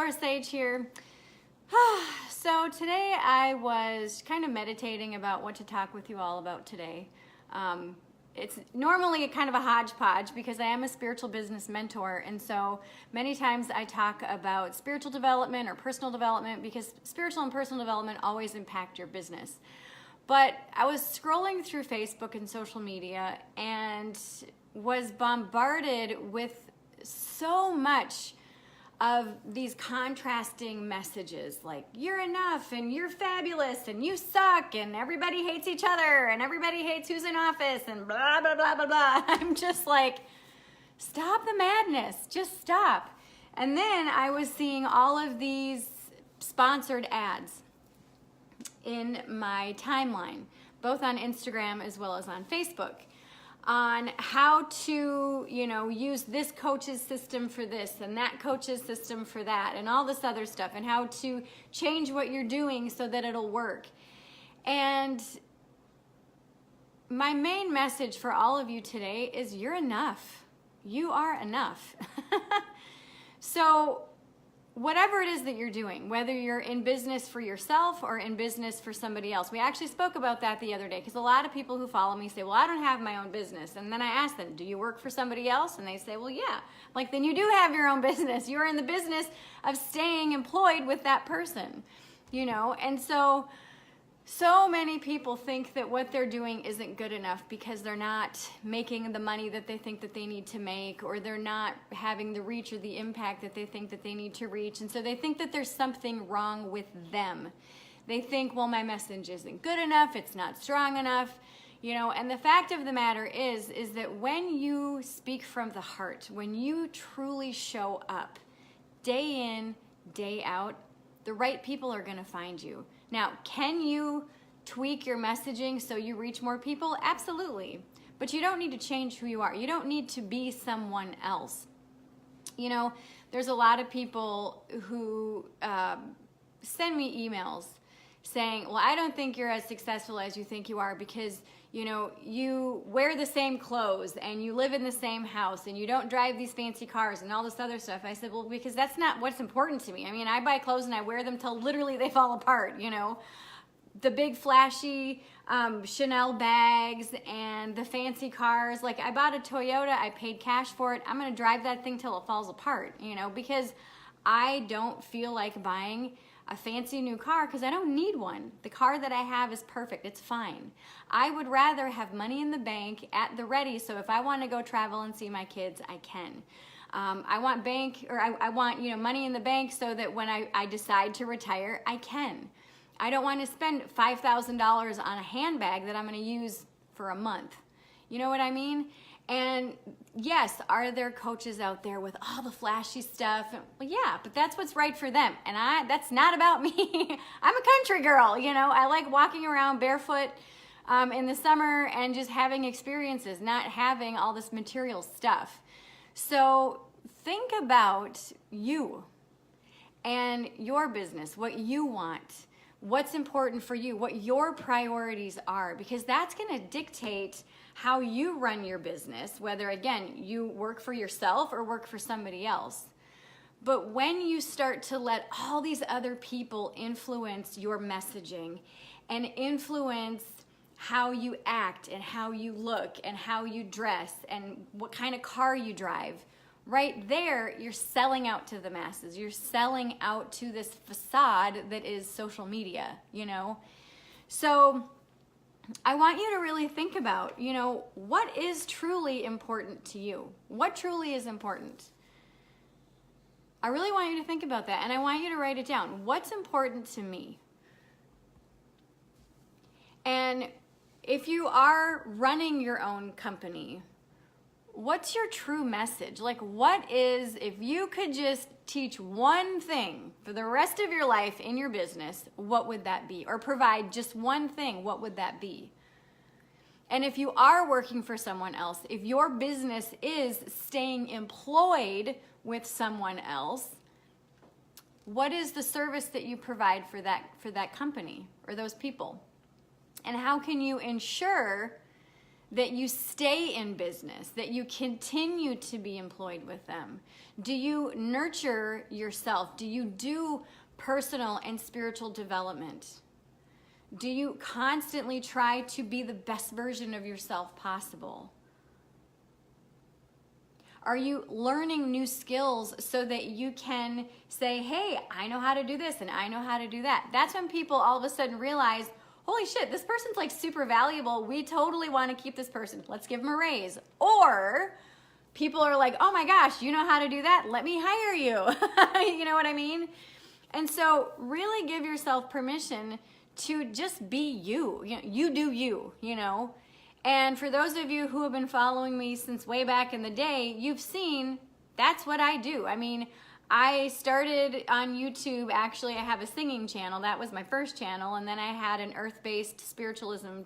Flora Sage here. So today I was kind of meditating about what to talk with you all about today. It's normally a kind of a hodgepodge because I am a spiritual business mentor, and so many times I talk about spiritual development or personal development because spiritual and personal development always impact your business. But I was scrolling through Facebook and social media and was bombarded with so much of these contrasting messages like you're enough and you're fabulous and you suck and everybody hates each other and everybody hates who's in office and blah blah blah blah blah. I'm just like, stop the madness, just stop. And then I was seeing all of these sponsored ads in my timeline, both on Instagram as well as on Facebook, on how to, use this coach's system for this and that coach's system for that and all this other stuff, and how to change what you're doing so that it'll work. And my main message for all of you today is you're enough. You are enough. So whatever it is that you're doing, whether you're in business for yourself or in business for somebody else. We actually spoke about that the other day because a lot of people who follow me say, well, I don't have my own business. And then I ask them, do you work for somebody else? And they say, well, yeah. Like, then you do have your own business. You're in the business of staying employed with that person, And so many people think that what they're doing isn't good enough because they're not making the money that they think that they need to make, or they're not having the reach or the impact that they think that they need to reach. And so they think that there's something wrong with them. They think, well, my message isn't good enough, it's not strong enough, and the fact of the matter is that when you speak from the heart, when you truly show up day in, day out, the right people are going to find you. Now, can you tweak your messaging so you reach more people? Absolutely. But you don't need to change who you are. You don't need to be someone else. There's a lot of people who send me emails saying, well, I don't think you're as successful as you think you are because, you wear the same clothes and you live in the same house and you don't drive these fancy cars and all this other stuff. I said, well, because that's not what's important to me. I mean, I buy clothes and I wear them till literally they fall apart, The big flashy Chanel bags and the fancy cars. Like, I bought a Toyota, I paid cash for it. I'm going to drive that thing till it falls apart, because I don't feel like buying a fancy new car because I don't need one. The car that I have is perfect. It's fine. I would rather have money in the bank at the ready, so if I want to go travel and see my kids, I can. I want money in the bank so that when I decide to retire, I can. I don't want to spend $5,000 on a handbag that I'm going to use for a month. You know what I mean? And yes, are there coaches out there with all the flashy stuff? Well, yeah, but that's what's right for them. And that's not about me. I'm a country girl, I like walking around barefoot in the summer and just having experiences, not having all this material stuff. So think about you and your business, what you want, what's important for you, what your priorities are, because that's going to dictate how you run your business, whether, again, you work for yourself or work for somebody else. But when you start to let all these other people influence your messaging and influence how you act and how you look and how you dress and what kind of car you drive, right there, you're selling out to the masses. You're selling out to this facade that is social media, So I want you to really think about, what is truly important to you? What truly is important? I really want you to think about that, and I want you to write it down. What's important to me? And if you are running your own company, what's your true message? Like, if you could just teach one thing for the rest of your life in your business, what would that be? Or provide just one thing, what would that be? And if you are working for someone else, if your business is staying employed with someone else, what is the service that you provide for that company or those people? And how can you ensure that you stay in business, that you continue to be employed with them? Do you nurture yourself? Do you do personal and spiritual development? Do you constantly try to be the best version of yourself possible? Are you learning new skills so that you can say, hey, I know how to do this and I know how to do that? That's when people all of a sudden realize, holy shit, this person's like super valuable. We totally want to keep this person. Let's give them a raise. Or people are like, oh my gosh, you know how to do that? Let me hire you. You know what I mean? And so really give yourself permission to just be you. You do you, you know. And for those of you who have been following me since way back in the day, you've seen that's what I do. I mean, I started on YouTube, actually I have a singing channel. That was my first channel. And then I had an earth-based spiritualism,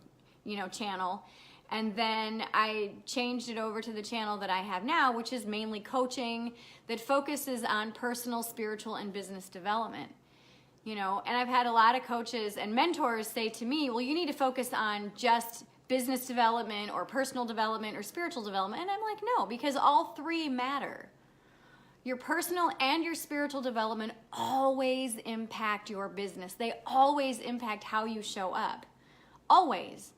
channel. And then I changed it over to the channel that I have now, which is mainly coaching that focuses on personal, spiritual, and business development. And I've had a lot of coaches and mentors say to me, well, you need to focus on just business development or personal development or spiritual development. And I'm like, no, because all three matter. Your personal and your spiritual development always impact your business. They always impact how you show up. Always.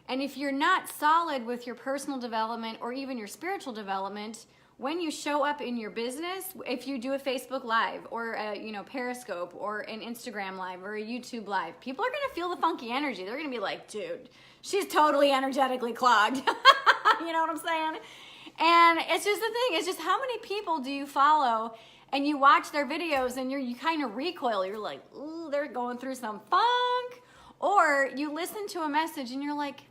And if you're not solid with your personal development or even your spiritual development, when you show up in your business, if you do a Facebook Live or a Periscope or an Instagram Live or a YouTube Live, people are going to feel the funky energy. They're going to be like, dude, she's totally energetically clogged. You know what I'm saying? And it's just the thing. It's just how many people do you follow and you watch their videos and you kind of recoil. You're like, ooh, they're going through some funk. Or you listen to a message and you're like,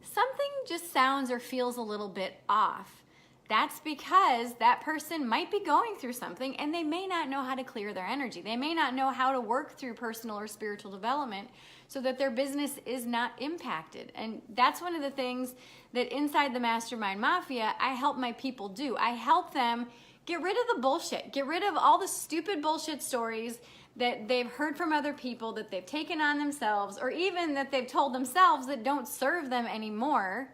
something just sounds or feels a little bit off. That's because that person might be going through something and they may not know how to clear their energy. They may not know how to work through personal or spiritual development so that their business is not impacted. And that's one of the things that inside the Mastermind Mafia, I help my people do. I help them get rid of the bullshit, get rid of all the stupid bullshit stories that they've heard from other people, that they've taken on themselves, or even that they've told themselves that don't serve them anymore.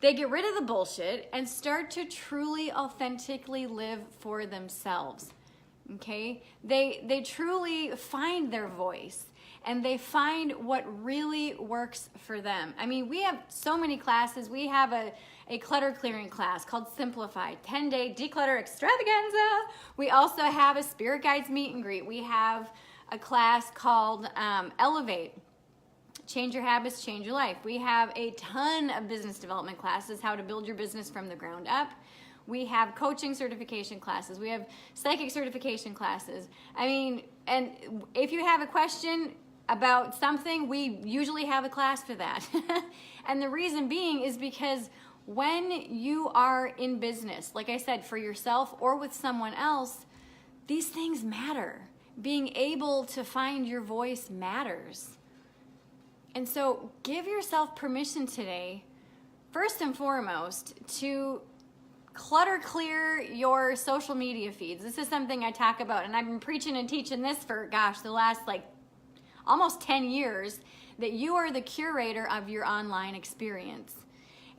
They get rid of the bullshit and start to truly, authentically live for themselves, okay? They truly find their voice and they find what really works for them. I mean, we have so many classes. We have a clutter clearing class called Simplify, 10-day declutter extravaganza. We also have a Spirit Guides meet and greet. We have a class called Elevate, Change Your Habits, Change Your Life. We have a ton of business development classes, how to build your business from the ground up. We have coaching certification classes. We have psychic certification classes. I mean, and if you have a question about something, we usually have a class for that. And the reason being is because when you are in business, like I said, for yourself or with someone else, these things matter. Being able to find your voice matters. And so give yourself permission today, first and foremost, to clutter clear your social media feeds. This is something I talk about, and I've been preaching and teaching this for, the last almost 10 years, that you are the curator of your online experience.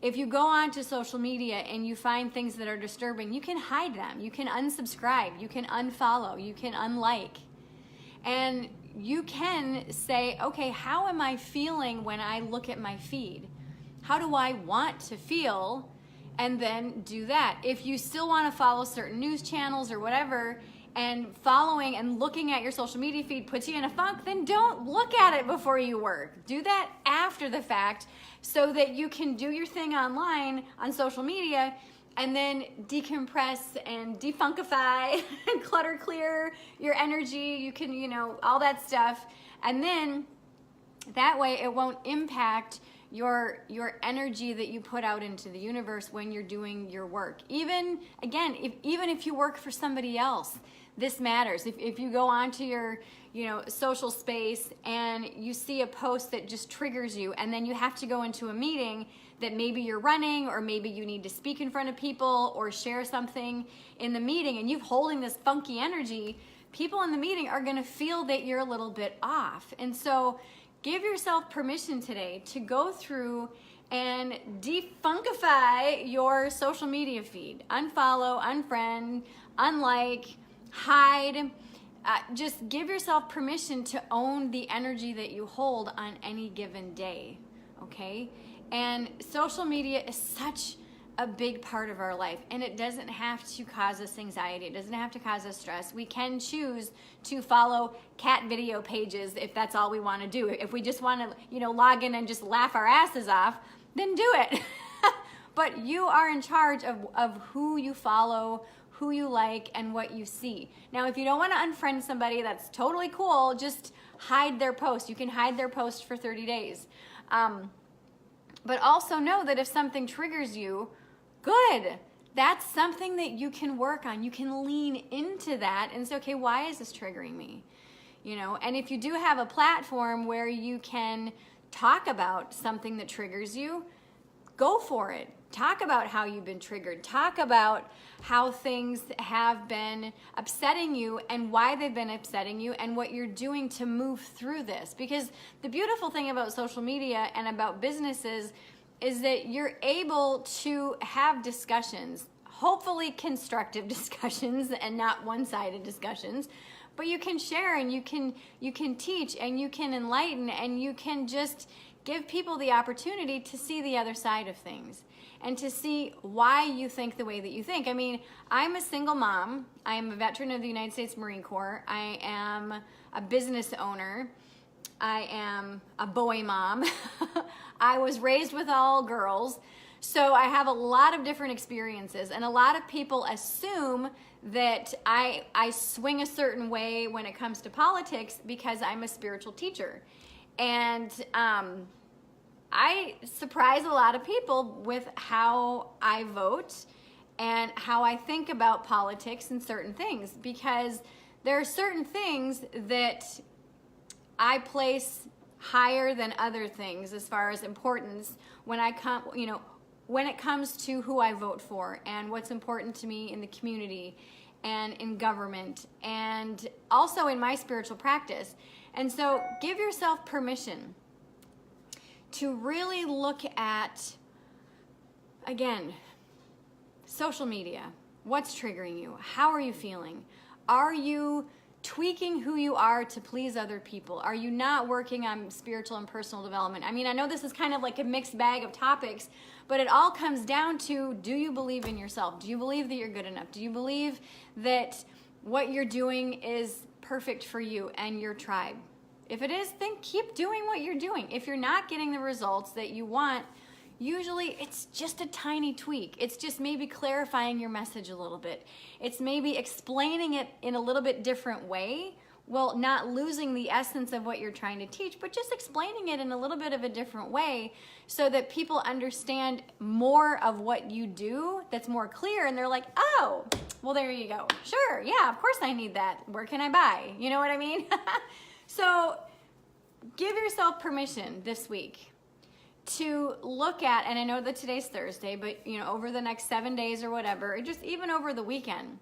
If you go onto social media and you find things that are disturbing, you can hide them. You can unsubscribe. You can unfollow. You can unlike. And you can say, okay, how am I feeling when I look at my feed? How do I want to feel? And then do that. If you still want to follow certain news channels or whatever, and following and looking at your social media feed puts you in a funk, then don't look at it before you work. Do that after the fact so that you can do your thing online on social media and then decompress and defunkify and clutter clear your energy. You can, all that stuff. And then that way it won't impact your energy that you put out into the universe when you're doing your work. Even if you work for somebody else, this matters. If you go onto your social space and you see a post that just triggers you, and then you have to go into a meeting that maybe you're running, or maybe you need to speak in front of people or share something in the meeting, and you're holding this funky energy, people in the meeting are going to feel that you're a little bit off. And so give yourself permission today to go through and defunkify your social media feed. Unfollow, unfriend, unlike, hide. Just give yourself permission to own the energy that you hold on any given day, okay? And social media is such a big part of our life, and it doesn't have to cause us anxiety. It doesn't have to cause us stress. We can choose to follow cat video pages if that's all we want to do. If we just want to, log in and just laugh our asses off, then do it. But you are in charge of who you follow, who you like, and what you see. Now, if you don't want to unfriend somebody, that's totally cool. Just hide their post. You can hide their post for 30 days. But also know that if something triggers you, good. That's something that you can work on. You can lean into that and say, okay, why is this triggering me? And if you do have a platform where you can talk about something that triggers you, go for it. Talk about how you've been triggered. Talk about how things have been upsetting you and why they've been upsetting you and what you're doing to move through this. Because the beautiful thing about social media and about businesses is that you're able to have discussions, hopefully constructive discussions and not one-sided discussions, but you can share and you can teach and you can enlighten and you can just give people the opportunity to see the other side of things and to see why you think the way that you think. I mean, I'm a single mom. I am a veteran of the United States Marine Corps. I am a business owner. I am a boy mom. I was raised with all girls. So I have a lot of different experiences, and a lot of people assume that I swing a certain way when it comes to politics because I'm a spiritual teacher. And I surprise a lot of people with how I vote and how I think about politics and certain things, because there are certain things that I place higher than other things as far as importance when it comes to who I vote for and what's important to me in the community and in government and also in my spiritual practice. And so give yourself permission to really look at, again, social media. What's triggering you? How are you feeling? Are you tweaking who you are to please other people? Are you not working on spiritual and personal development? I mean, I know this is kind of like a mixed bag of topics, but it all comes down to, do you believe in yourself? Do you believe that you're good enough? Do you believe that what you're doing is perfect for you and your tribe? If it is, then keep doing what you're doing. If you're not getting the results that you want, usually it's just a tiny tweak. It's just maybe clarifying your message a little bit. It's maybe explaining it in a little bit different way. Well, not losing the essence of what you're trying to teach, but just explaining it in a little bit of a different way so that people understand more of what you do that's more clear, and they're like, oh, well, there you go. Sure, yeah, of course I need that. Where can I buy? You know what I mean? So give yourself permission this week to look at, and I know that today's Thursday, but over the next 7 days or whatever, or just even over the weekend,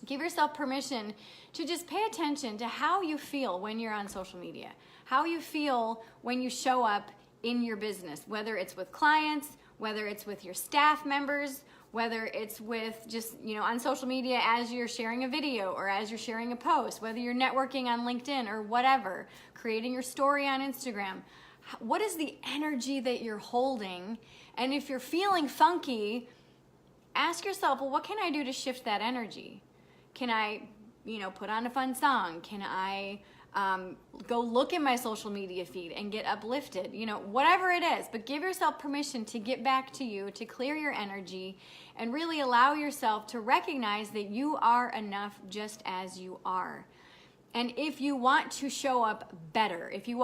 give yourself permission to just pay attention to how you feel when you're on social media, how you feel when you show up in your business, whether it's with clients, whether it's with your staff members, whether it's with just, on social media as you're sharing a video or as you're sharing a post, whether you're networking on LinkedIn or whatever, creating your story on Instagram. What is the energy that you're holding? And if you're feeling funky, ask yourself, well, what can I do to shift that energy? Can I, put on a fun song? Can I go look at my social media feed and get uplifted? Whatever it is, but give yourself permission to get back to you, to clear your energy, and really allow yourself to recognize that you are enough just as you are. And if you want to show up better, if you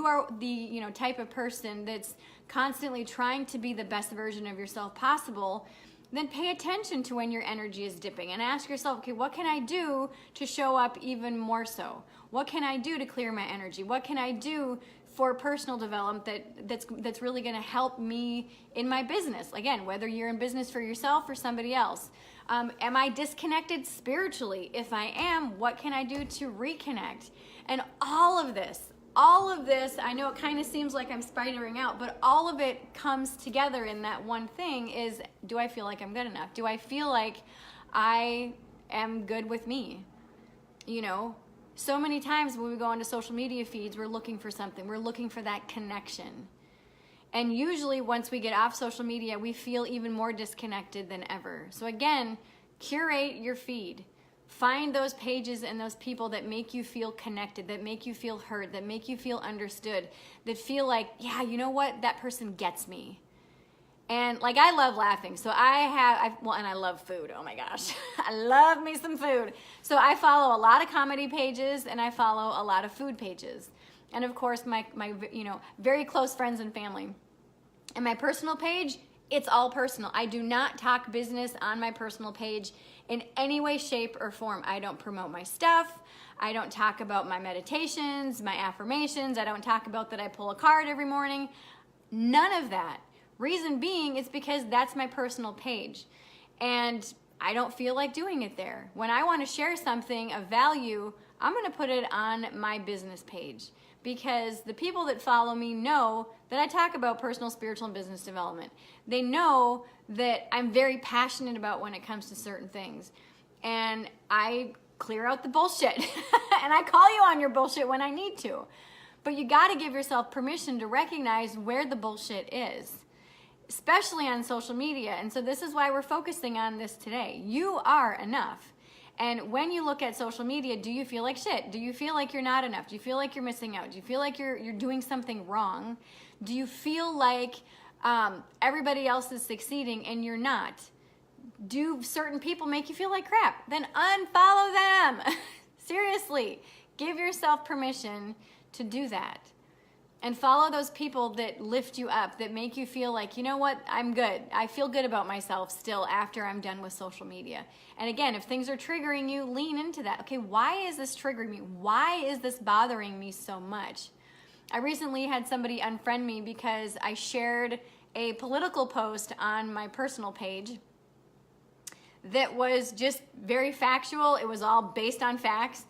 are the type of person that's constantly trying to be the best version of yourself possible, then pay attention to when your energy is dipping and ask yourself, okay, what can I do to show up even more so? What can I do to clear my energy? What can I do for personal development that's really going to help me in my business? Again, whether you're in business for yourself or somebody else. Am I disconnected spiritually? If I am, what can I do to reconnect? And all of this all of this, I know it kind of seems like I'm spidering out, but all of it comes together in that one thing is, do I feel like I'm good enough? Do I feel like I am good with me? You know, so many times when we go onto social media feeds, we're looking for something. We're looking for that connection. And usually once we get off social media, we feel even more disconnected than ever. So again, curate your feed. Find those pages and those people that make you feel connected, that make you feel heard, that make you feel understood, that feel like, yeah, you know what, that person gets me. And like, I love laughing. So and I love food. Oh my gosh. I love me some food. So I follow a lot of comedy pages and I follow a lot of food pages. And of course, my very close friends and family. And my personal page, it's all personal. I do not talk business on my personal page in any way, shape, or form. I don't promote my stuff. I don't talk about my meditations, my affirmations. I don't talk about that I pull a card every morning. None of that. Reason being is because that's my personal page. And I don't feel like doing it there. When I want to share something of value, I'm going to put it on my business page. Because the people that follow me know that I talk about personal, spiritual, and business development. They know that I'm very passionate about when it comes to certain things. And I clear out the bullshit. And I call you on your bullshit when I need to. But you got to give yourself permission to recognize where the bullshit is, especially on social media. And so this is why we're focusing on this today. You are enough. And when you look at social media, do you feel like shit? Do you feel like you're not enough? Do you feel like you're missing out? Do you feel like you're doing something wrong? Do you feel like everybody else is succeeding and you're not? Do certain people make you feel like crap? Then unfollow them. Seriously, give yourself permission to do that. And follow those people that lift you up, that make you feel like, you know what, I'm good. I feel good about myself still after I'm done with social media. And again, if things are triggering you, lean into that. Okay, why is this triggering me? Why is this bothering me so much? I recently had somebody unfriend me because I shared a political post on my personal page that was just very factual. It was all based on facts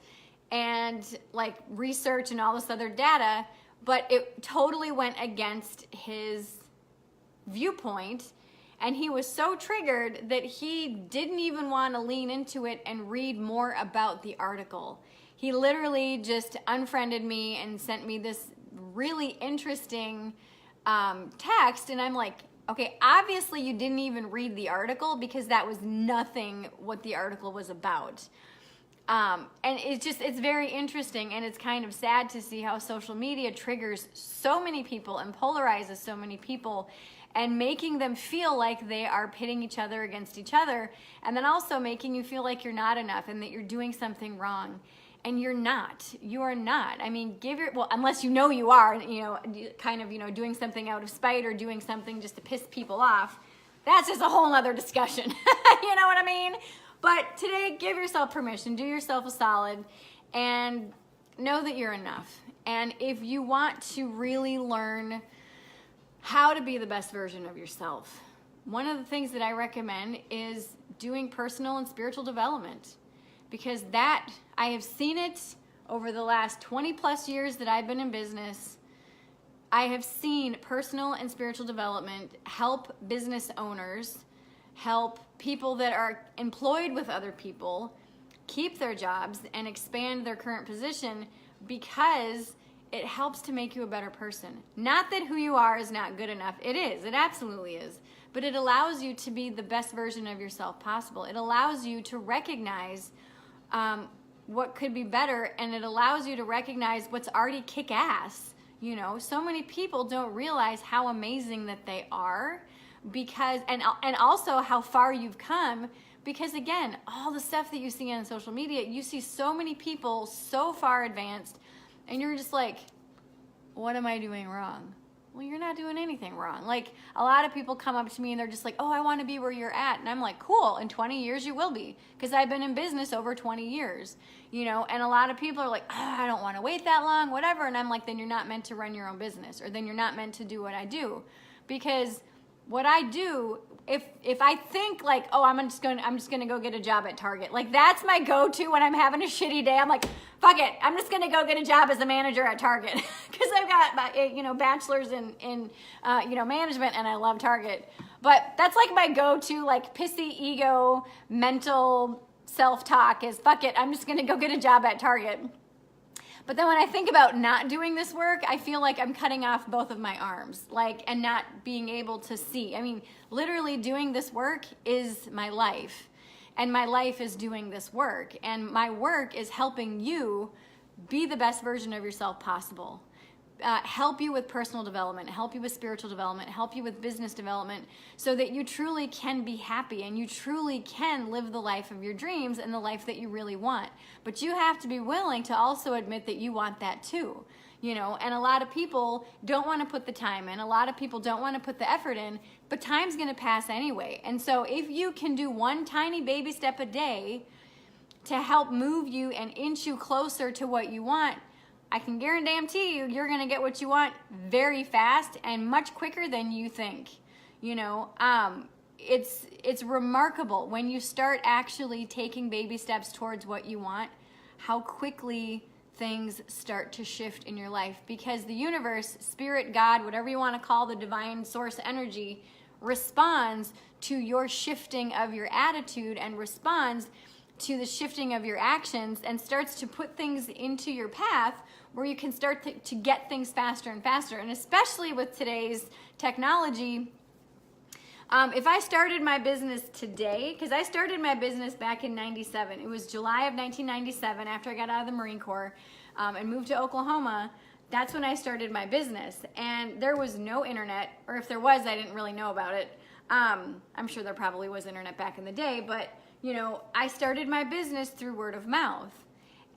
and like research and all this other data. But it totally went against his viewpoint, and he was so triggered that he didn't even want to lean into it and read more about the article. He literally just unfriended me and sent me this really interesting text, and I'm like, okay, obviously you didn't even read the article because that was nothing what the article was about. And it's very interesting, and it's kind of sad to see how social media triggers so many people and polarizes so many people, and making them feel like they are pitting each other against each other, and then also making you feel like you're not enough and that you're doing something wrong. And you're not. You are not. I mean, unless you know you are, doing something out of spite or doing something just to piss people off. That's just a whole other discussion. You know what I mean? But today, give yourself permission, do yourself a solid, and know that you're enough. And if you want to really learn how to be the best version of yourself, one of the things that I recommend is doing personal and spiritual development. Because that, I have seen it over the last 20 plus years that I've been in business. I have seen personal and spiritual development help business owners, help people that are employed with other people keep their jobs and expand their current position, because it helps to make you a better person. Not that who you are is not good enough. It is. It absolutely is. But it allows you to be the best version of yourself possible. It allows you to recognize what could be better, and it allows you to recognize what's already kick-ass. You know, so many people don't realize how amazing that they are, because and also how far you've come, because again, all the stuff that you see on social media, you see so many people so far advanced, and you're just like, what am I doing wrong? Well, you're not doing anything wrong. Like, a lot of people come up to me and they're just like, oh, I want to be where you're at. And I'm like, cool, in 20 years you will be, because I've been in business over 20 years, you know. And a lot of people are like, oh, I don't want to wait that long, whatever. And I'm like, then you're not meant to run your own business, or then you're not meant to do what I do, because what I do, if I think like, oh, I'm just gonna go get a job at Target. Like that's my go-to when I'm having a shitty day. I'm like, fuck it, I'm just gonna go get a job as a manager at Target because I've got my bachelor's in management and I love Target. But that's like my go-to like pissy ego mental self-talk is fuck it, I'm just gonna go get a job at Target. But then when I think about not doing this work, I feel like I'm cutting off both of my arms, and not being able to see. I mean, literally doing this work is my life, and my life is doing this work, and my work is helping you be the best version of yourself possible. Help you with personal development, help you with spiritual development, help you with business development, so that you truly can be happy and you truly can live the life of your dreams and the life that you really want. But you have to be willing to also admit that you want that too. And a lot of people don't want to put the time in. A lot of people don't want to put the effort in, but time's going to pass anyway. And so if you can do one tiny baby step a day to help move you and inch you closer to what you want, I can guarantee you're going to get what you want very fast and much quicker than you think. It's remarkable when you start actually taking baby steps towards what you want, how quickly things start to shift in your life, because the universe, spirit, God, whatever you want to call the divine source energy, responds to your shifting of your attitude and responds to the shifting of your actions and starts to put things into your path where you can start to get things faster and faster. And especially with today's technology, if I started my business today, because I started my business back in 97, it was July of 1997 after I got out of the Marine Corps and moved to Oklahoma. That's when I started my business, and there was no internet, or if there was, I didn't really know about it. I'm sure there probably was internet back in the day, but I started my business through word of mouth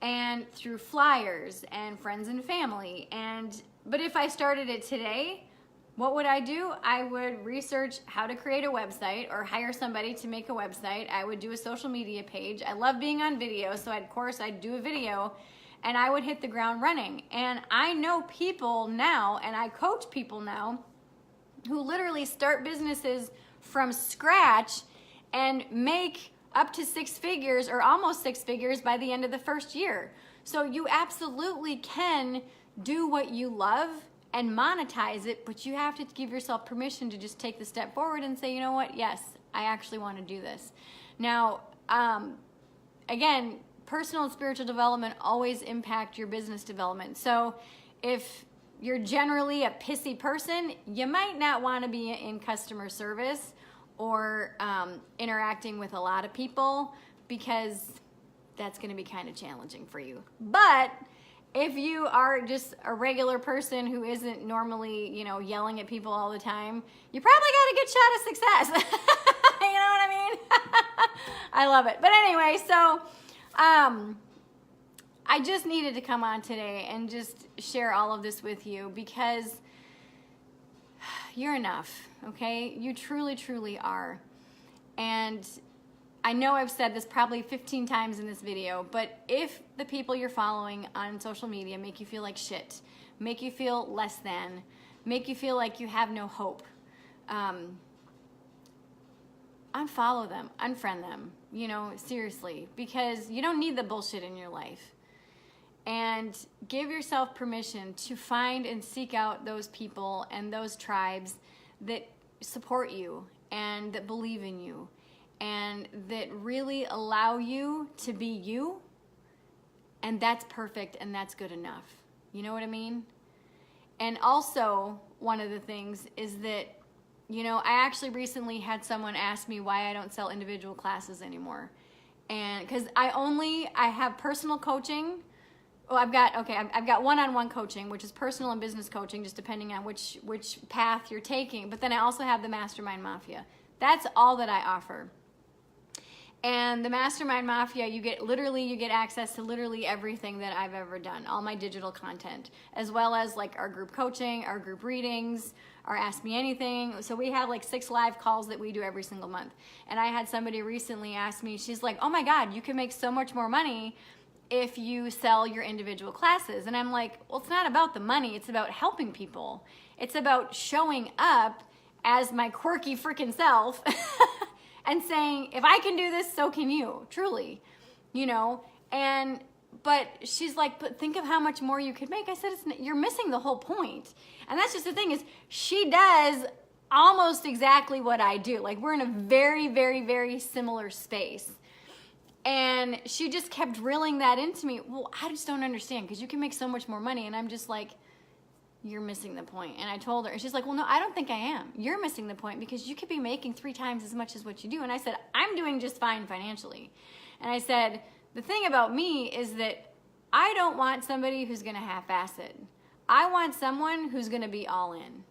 and through flyers and friends and family. But if I started it today, what would I do? I would research how to create a website or hire somebody to make a website. I would do a social media page. I love being on video, so of course I'd do a video, and I would hit the ground running. And I know people now, and I coach people now, who literally start businesses from scratch and make up to 6 figures or almost 6 figures by the end of the first year. So you absolutely can do what you love and monetize it, but you have to give yourself permission to just take the step forward and say, you know what, yes, I actually want to do this. Now, again, personal and spiritual development always impact your business development. So if you're generally a pissy person, you might not want to be in customer service or interacting with a lot of people, because that's going to be kind of challenging for you. But if you are just a regular person who isn't normally, yelling at people all the time, you probably got a good shot of success. You know what I mean? I love it. But anyway, so I just needed to come on today and just share all of this with you, because you're enough, okay? You truly, truly are. And I know I've said this probably 15 times in this video, but if the people you're following on social media make you feel like shit, make you feel less than, make you feel like you have no hope, unfollow them, unfriend them, seriously, because you don't need the bullshit in your life. And give yourself permission to find and seek out those people and those tribes that support you and that believe in you and that really allow you to be you. And that's perfect and that's good enough. You know what I mean? And also, one of the things is that, I actually recently had someone ask me why I don't sell individual classes anymore. And because I have personal coaching. Well, I've got one-on-one coaching, which is personal and business coaching, just depending on which path you're taking. But then I also have the Mastermind Mafia. That's all that I offer. And the Mastermind Mafia, you get access to literally everything that I've ever done, all my digital content, as well as like our group coaching, our group readings, our Ask Me Anything. So we have like 6 live calls that we do every single month. And I had somebody recently ask me, she's like, oh my God, you can make so much more money if you sell your individual classes. And I'm like, well, it's not about the money. It's about helping people. It's about showing up as my quirky freaking self and saying, if I can do this, so can you, truly, you know? But she's like, but think of how much more you could make. I said, you're missing the whole point. And that's just the thing, is she does almost exactly what I do. Like, we're in a very, very, very similar space. And she just kept drilling that into me. Well, I just don't understand, because you can make so much more money. And I'm just like, you're missing the point. And I told her, and she's like, well, no, I don't think I am. You're missing the point, because you could be making 3 times as much as what you do. And I said, I'm doing just fine financially. And I said, the thing about me is that I don't want somebody who's going to half-ass it. I want someone who's going to be all in.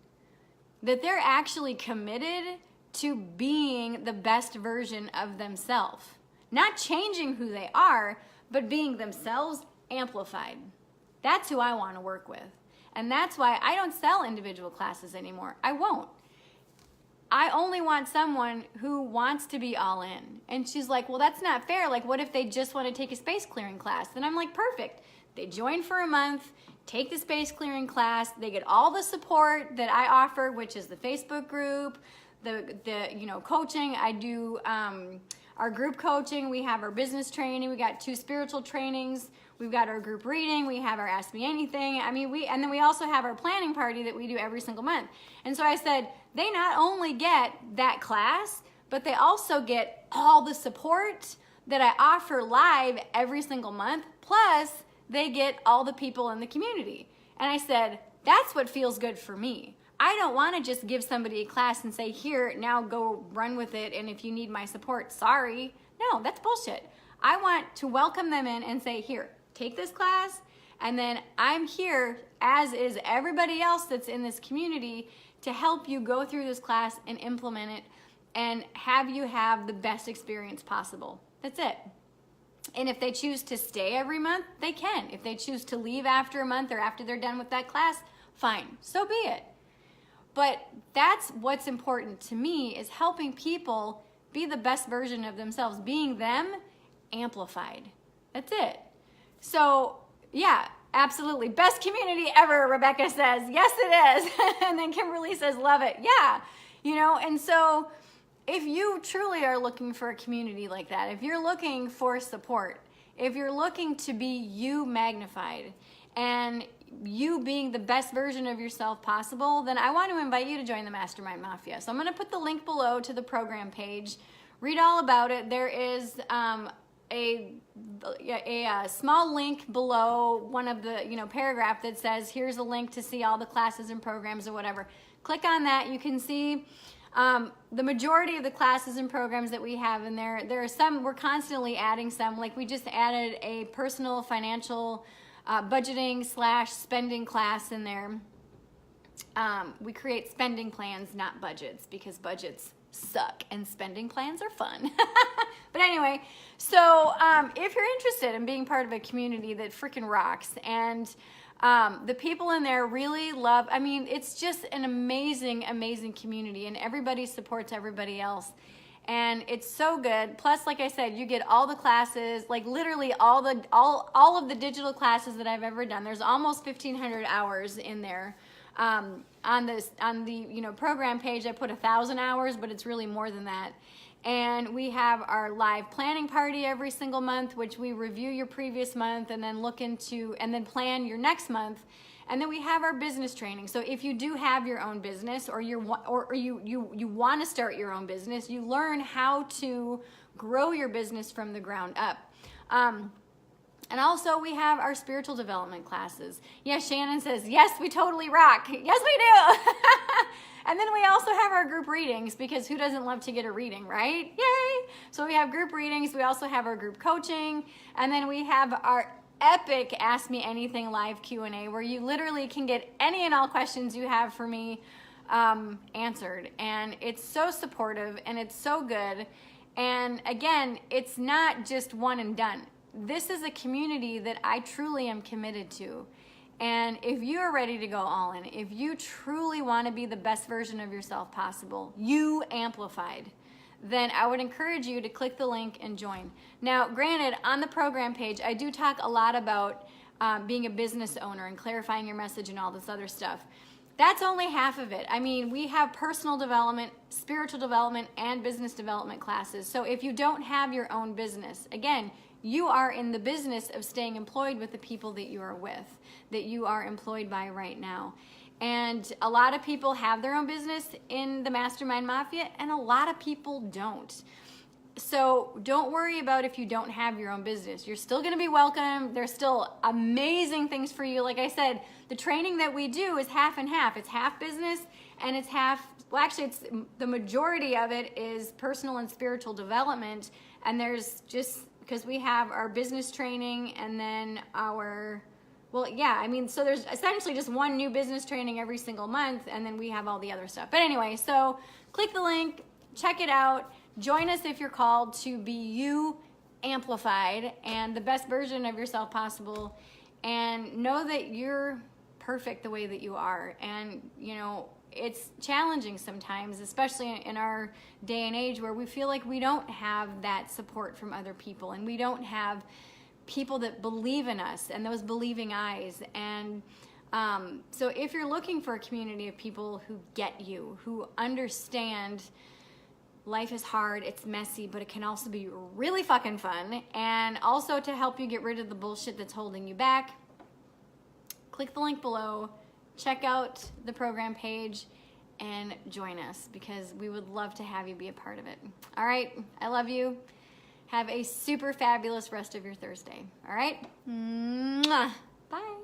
That they're actually committed to being the best version of themselves. Not changing who they are, but being themselves amplified. That's who I want to work with. And that's why I don't sell individual classes anymore. I won't. I only want someone who wants to be all in. And she's like, well, that's not fair. Like, what if they just want to take a space clearing class? Then I'm like, perfect. They join for a month, take the space clearing class. They get all the support that I offer, which is the Facebook group, the coaching. I do our group coaching. We have our business training. We got 2 spiritual trainings. We've got our group reading. We have our Ask Me Anything. I mean, and then we also have our planning party that we do every single month. And so I said, they not only get that class, but they also get all the support that I offer live every single month. Plus, they get all the people in the community. And I said, that's what feels good for me. I don't want to just give somebody a class and say, here, now go run with it. And if you need my support, sorry. No, that's bullshit. I want to welcome them in and say, here, take this class. And then I'm here, as is everybody else that's in this community, to help you go through this class and implement it and have you have the best experience possible. That's it. And if they choose to stay every month, they can. If they choose to leave after a month or after they're done with that class, fine, so be it. But that's what's important to me, is helping people be the best version of themselves, being them amplified. That's it. So yeah, absolutely. Best community ever, Rebecca says. Yes, it is. And then Kimberly says, love it. Yeah, and so if you truly are looking for a community like that, if you're looking for support, if you're looking to be you magnified and you being the best version of yourself possible, then I want to invite you to join the Mastermind Mafia. So I'm going to put the link below to the program page. Read all about it. There is a small link below one of the paragraph that says, here's a link to see all the classes and programs or whatever. Click on that. You can see the majority of the classes and programs that we have in there. There are some, we're constantly adding some, like we just added a personal financial budgeting / spending class in there. We create spending plans, not budgets, because budgets suck and spending plans are fun. But anyway, so if you're interested in being part of a community that freaking rocks, and the people in there really love, I mean, it's just an amazing, amazing community, and everybody supports everybody else. And it's so good. Plus, like I said, you get all the classes, like literally all of the digital classes that I've ever done. There's almost 1,500 hours in there. On the program page, I put 1,000 hours, but it's really more than that. And we have our live planning party every single month, which we review your previous month and then look into and then plan your next month. And then we have our business training. So if you do have your own business, or you want to start your own business, you learn how to grow your business from the ground up. And also we have our spiritual development classes. Yes, Shannon says, yes, we totally rock. Yes, we do. And then we also have our group readings, because who doesn't love to get a reading, right? Yay! So we have group readings. We also have our group coaching. And then we have our epic Ask Me Anything live Q&A, where you literally can get any and all questions you have for me answered. And it's so supportive and it's so good. And again, it's not just one and done. This is a community that I truly am committed to. And if you're ready to go all in, if you truly want to be the best version of yourself possible, you amplified, then I would encourage you to click the link and join. Now, granted, on the program page, I do talk a lot about being a business owner and clarifying your message and all this other stuff. That's only half of it. I mean, we have personal development, spiritual development, and business development classes. So if you don't have your own business, again, you are in the business of staying employed with the people that you are with, that you are employed by right now. And a lot of people have their own business in the Mastermind Mafia, and a lot of people don't. So don't worry about if you don't have your own business. You're still going to be welcome. There's still amazing things for you. Like I said, the training that we do is half and half. It's half business and it's half, well, actually, it's the majority of it is personal and spiritual development. And there's just, because we have our business training and then our, well, yeah, I mean, so there's essentially just one new business training every single month, and then we have all the other stuff. But anyway, so click the link, check it out. Join us if you're called to be you amplified and the best version of yourself possible, and know that you're perfect the way that you are. And you know, it's challenging sometimes, especially in our day and age where we feel like we don't have that support from other people, and we don't have people that believe in us and those believing eyes. And so if you're looking for a community of people who get you, who understand life is hard, it's messy, but it can also be really fucking fun, and also to help you get rid of the bullshit that's holding you back, click the link below, check out the program page, and join us, because we would love to have you be a part of it. All right, I love you. Have a super fabulous rest of your Thursday. All right? Mwah. Bye.